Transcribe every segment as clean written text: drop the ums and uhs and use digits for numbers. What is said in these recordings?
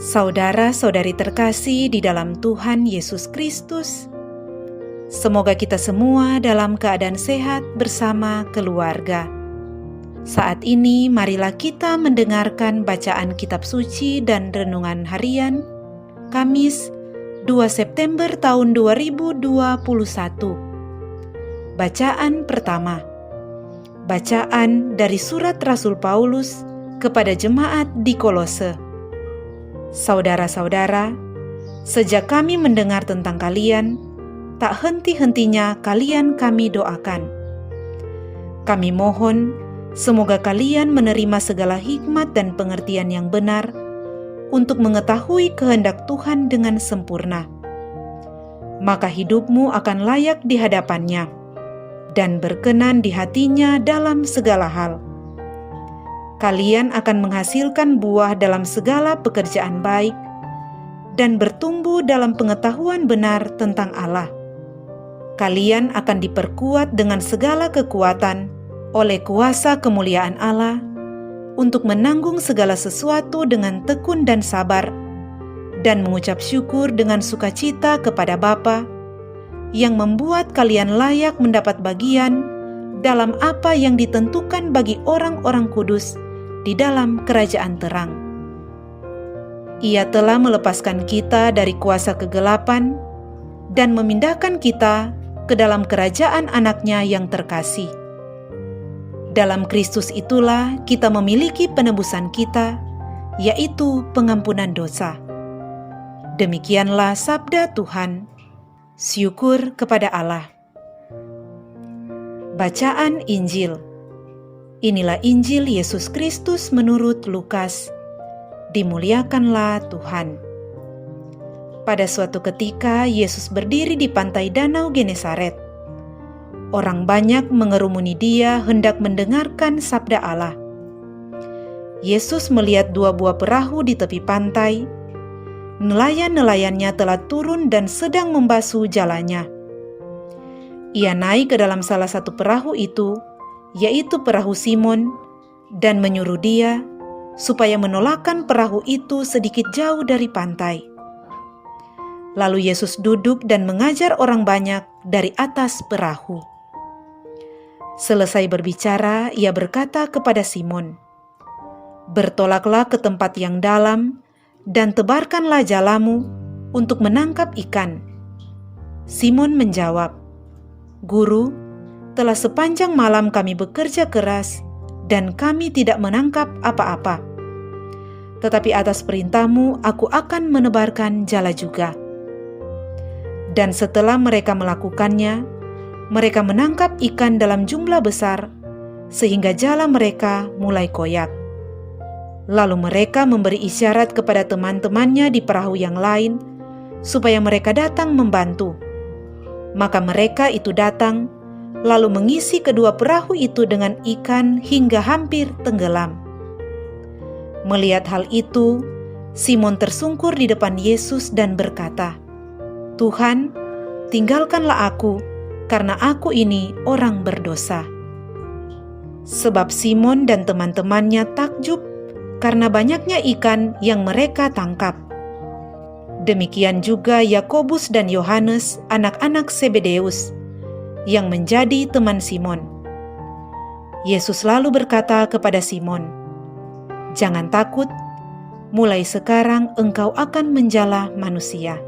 Saudara-saudari terkasih di dalam Tuhan Yesus Kristus, semoga kita semua dalam keadaan sehat bersama keluarga. Saat ini marilah kita mendengarkan bacaan kitab suci dan renungan harian Kamis 2 September tahun 2021. Bacaan pertama. Bacaan dari surat Rasul Paulus kepada jemaat di Kolose. Saudara-saudara, sejak kami mendengar tentang kalian, tak henti-hentinya kalian kami doakan. Kami mohon, semoga kalian menerima segala hikmat dan pengertian yang benar untuk mengetahui kehendak Tuhan dengan sempurna. Maka hidupmu akan layak di hadapannya dan berkenan di hatinya dalam segala hal. Kalian akan menghasilkan buah dalam segala pekerjaan baik dan bertumbuh dalam pengetahuan benar tentang Allah. Kalian akan diperkuat dengan segala kekuatan oleh kuasa kemuliaan Allah untuk menanggung segala sesuatu dengan tekun dan sabar dan mengucap syukur dengan sukacita kepada Bapa yang membuat kalian layak mendapat bagian dalam apa yang ditentukan bagi orang-orang kudus di dalam kerajaan terang. Ia telah melepaskan kita dari kuasa kegelapan dan memindahkan kita ke dalam kerajaan Anaknya yang terkasih. Dalam Kristus itulah kita memiliki penebusan kita, yaitu pengampunan dosa. Demikianlah sabda Tuhan. Syukur kepada Allah. Bacaan Injil. Inilah Injil Yesus Kristus menurut Lukas. Dimuliakanlah Tuhan. Pada suatu ketika Yesus berdiri di pantai Danau Genesaret. Orang banyak mengerumuni Dia hendak mendengarkan sabda Allah. Yesus melihat dua buah perahu di tepi pantai. Nelayan-nelayannya telah turun dan sedang membasuh jalannya. Ia naik ke dalam salah satu perahu itu, yaitu perahu Simon, dan menyuruh dia supaya menolakkan perahu itu sedikit jauh dari pantai. Lalu Yesus duduk dan mengajar orang banyak dari atas perahu. Selesai berbicara, ia berkata kepada Simon, "Bertolaklah ke tempat yang dalam dan tebarkanlah jalamu untuk menangkap ikan." Simon menjawab, "Guru, telah sepanjang malam kami bekerja keras dan kami tidak menangkap apa-apa. Tetapi atas perintahmu aku akan menebarkan jala juga." Dan setelah mereka melakukannya, mereka menangkap ikan dalam jumlah besar sehingga jala mereka mulai koyak. Lalu mereka memberi isyarat kepada teman-temannya di perahu yang lain supaya mereka datang membantu. Maka mereka itu datang lalu mengisi kedua perahu itu dengan ikan hingga hampir tenggelam. Melihat hal itu, Simon tersungkur di depan Yesus dan berkata, "Tuhan, tinggalkanlah aku, karena aku ini orang berdosa." Sebab Simon dan teman-temannya takjub karena banyaknya ikan yang mereka tangkap. Demikian juga Yakobus dan Yohanes, anak-anak Zebedeus, yang menjadi teman Simon. Yesus lalu berkata kepada Simon, "Jangan takut, mulai sekarang engkau akan menjala manusia."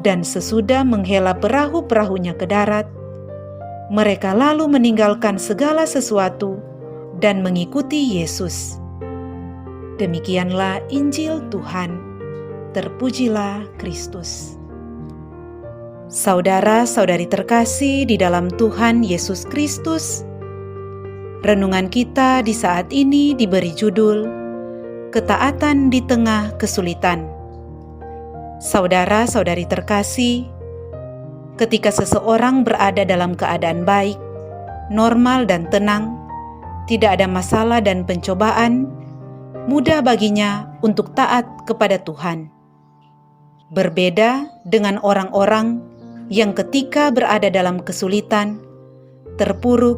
Dan sesudah menghela perahu-perahunya ke darat, mereka lalu meninggalkan segala sesuatu dan mengikuti Yesus. Demikianlah Injil Tuhan. Terpujilah Kristus. Saudara-saudari terkasih di dalam Tuhan Yesus Kristus, renungan kita di saat ini diberi judul Ketaatan di Tengah Kesulitan. Saudara-saudari terkasih, ketika seseorang berada dalam keadaan baik, normal dan tenang, tidak ada masalah dan pencobaan, mudah baginya untuk taat kepada Tuhan. Berbeda dengan orang-orang yang ketika berada dalam kesulitan, terpuruk,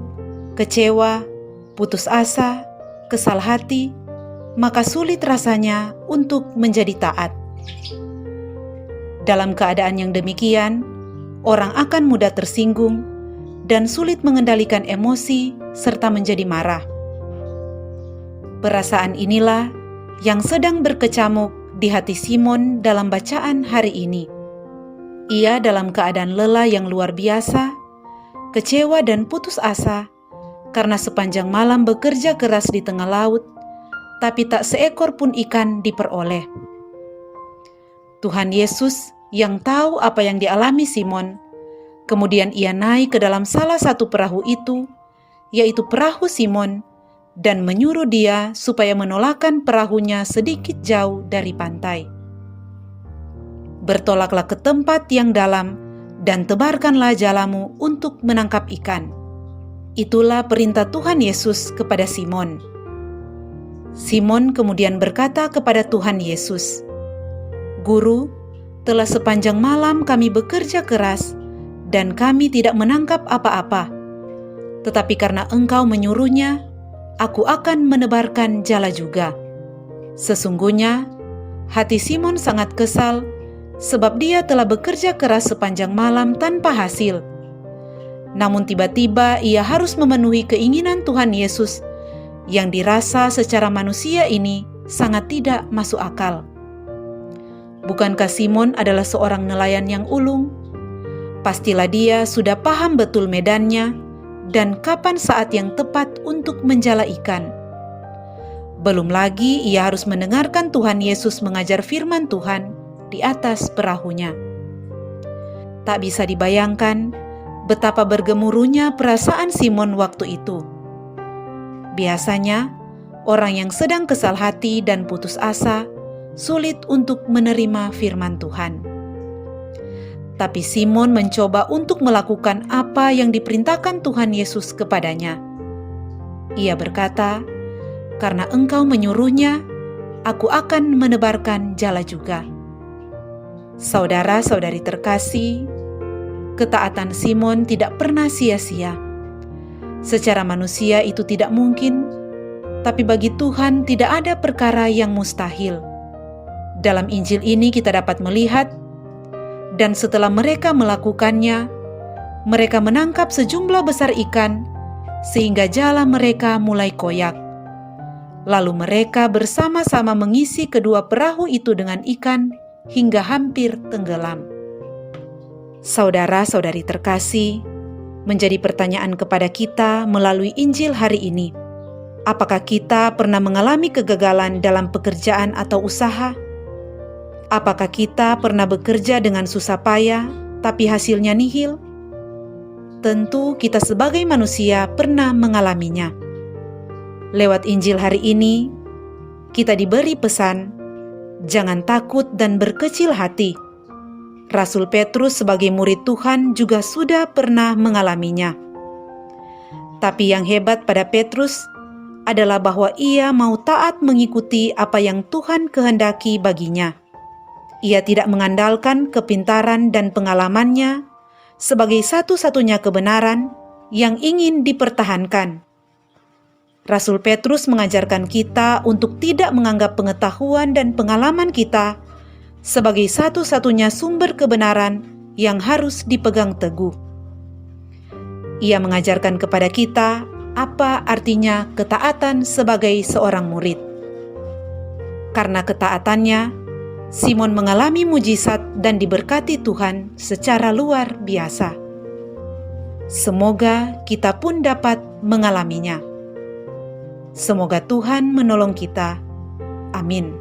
kecewa, putus asa, kesal hati, maka sulit rasanya untuk menjadi taat. Dalam keadaan yang demikian, orang akan mudah tersinggung dan sulit mengendalikan emosi serta menjadi marah. Perasaan inilah yang sedang berkecamuk di hati Simon dalam bacaan hari ini. Ia dalam keadaan lelah yang luar biasa, kecewa dan putus asa karena sepanjang malam bekerja keras di tengah laut, tapi tak seekor pun ikan diperoleh. Tuhan Yesus yang tahu apa yang dialami Simon, kemudian ia naik ke dalam salah satu perahu itu, yaitu perahu Simon, dan menyuruh dia supaya menolakkan perahunya sedikit jauh dari pantai. Bertolaklah ke tempat yang dalam dan tebarkanlah jalamu untuk menangkap ikan. Itulah perintah Tuhan Yesus kepada Simon. Simon kemudian berkata kepada Tuhan Yesus, "Guru, telah sepanjang malam kami bekerja keras dan kami tidak menangkap apa-apa. Tetapi karena Engkau menyuruhnya, aku akan menebarkan jala juga." Sesungguhnya, hati Simon sangat kesal sebab dia telah bekerja keras sepanjang malam tanpa hasil. Namun tiba-tiba ia harus memenuhi keinginan Tuhan Yesus yang dirasa secara manusia ini sangat tidak masuk akal. Bukankah Simon adalah seorang nelayan yang ulung? Pastilah dia sudah paham betul medannya dan kapan saat yang tepat untuk menjala ikan. Belum lagi ia harus mendengarkan Tuhan Yesus mengajar firman Tuhan di atas perahunya. Tak bisa dibayangkan betapa bergemuruhnya perasaan Simon waktu itu. Biasanya, orang yang sedang kesal hati dan putus asa sulit untuk menerima firman Tuhan. Tapi Simon mencoba untuk melakukan apa yang diperintahkan Tuhan Yesus kepadanya. Ia berkata, "Karena Engkau menyuruhnya, aku akan menebarkan jala juga." Saudara-saudari terkasih, ketaatan Simon tidak pernah sia-sia. Secara manusia itu tidak mungkin, tapi bagi Tuhan tidak ada perkara yang mustahil. Dalam Injil ini kita dapat melihat, dan setelah mereka melakukannya, mereka menangkap sejumlah besar ikan, sehingga jala mereka mulai koyak. Lalu mereka bersama-sama mengisi kedua perahu itu dengan ikan, hingga hampir tenggelam. Saudara-saudari terkasih, menjadi pertanyaan kepada kita melalui Injil hari ini. Apakah kita pernah mengalami kegagalan dalam pekerjaan atau usaha? Apakah kita pernah bekerja dengan susah payah, tapi hasilnya nihil? Tentu kita sebagai manusia pernah mengalaminya. Lewat Injil hari ini, kita diberi pesan, jangan takut dan berkecil hati. Rasul Petrus sebagai murid Tuhan juga sudah pernah mengalaminya. Tapi yang hebat pada Petrus adalah bahwa ia mau taat mengikuti apa yang Tuhan kehendaki baginya. Ia tidak mengandalkan kepintaran dan pengalamannya sebagai satu-satunya kebenaran yang ingin dipertahankan. Rasul Petrus mengajarkan kita untuk tidak menganggap pengetahuan dan pengalaman kita sebagai satu-satunya sumber kebenaran yang harus dipegang teguh. Ia mengajarkan kepada kita apa artinya ketaatan sebagai seorang murid. Karena ketaatannya, Simon mengalami mujizat dan diberkati Tuhan secara luar biasa. Semoga kita pun dapat mengalaminya. Semoga Tuhan menolong kita. Amin.